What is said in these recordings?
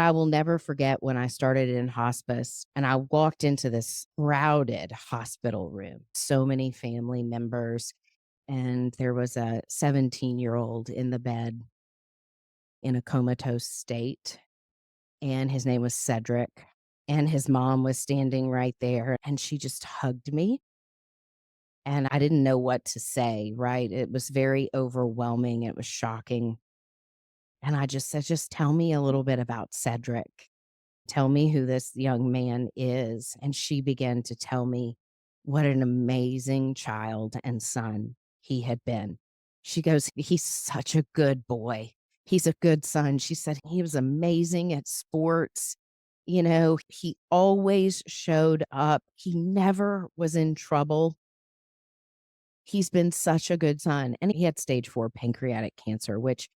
I will never forget when I started in hospice and I walked into this crowded hospital room, so many family members, and there was a 17-year-old in the bed in a comatose state, and his name was Cedric, and his mom was standing right there, and she just hugged me, and I didn't know what to say, right? It was very overwhelming, it was shocking, and I just said, "Just tell me a little bit about Cedric. Tell me who this young man is." And she began to tell me what an amazing child and son he had been. She goes, "He's such a good boy. He's a good son." She said, "He was amazing at sports. He always showed up. He never was in trouble. He's been such a good son." And he had stage 4 pancreatic cancer, which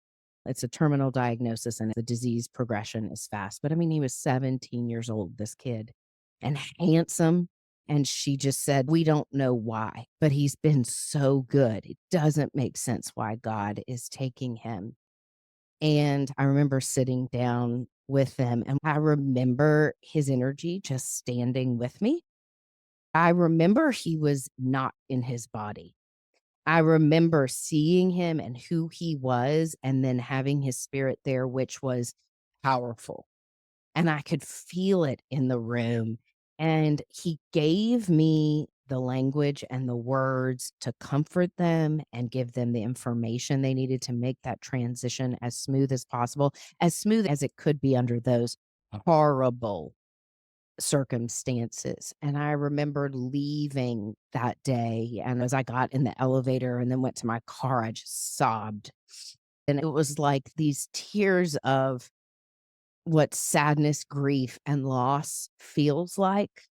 it's a terminal diagnosis and the disease progression is fast. But I mean, he was 17 years old, this kid, and handsome. And she just said, "We don't know why, but he's been so good. It doesn't make sense why God is taking him." And I remember sitting down with them, and I remember his energy just standing with me. I remember he was not in his body. I remember seeing him and who he was, and then having his spirit there, which was powerful. And I could feel it in the room. And he gave me the language and the words to comfort them and give them the information they needed to make that transition as smooth as possible, as smooth as it could be under those horrible circumstances. And I remembered leaving that day, and as I got in the elevator and then went to my car, I just sobbed. And it was like these tears of what sadness, grief, and loss feels like,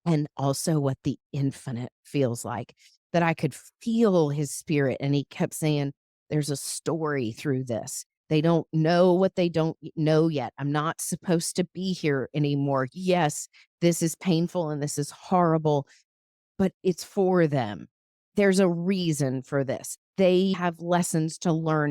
and also what the infinite feels like. That I could feel his spirit, and he kept saying, "There's a story through this. They don't know what they don't know yet. I'm not supposed to be here anymore. Yes, this is painful and this is horrible, but it's for them. There's a reason for this. They have lessons to learn."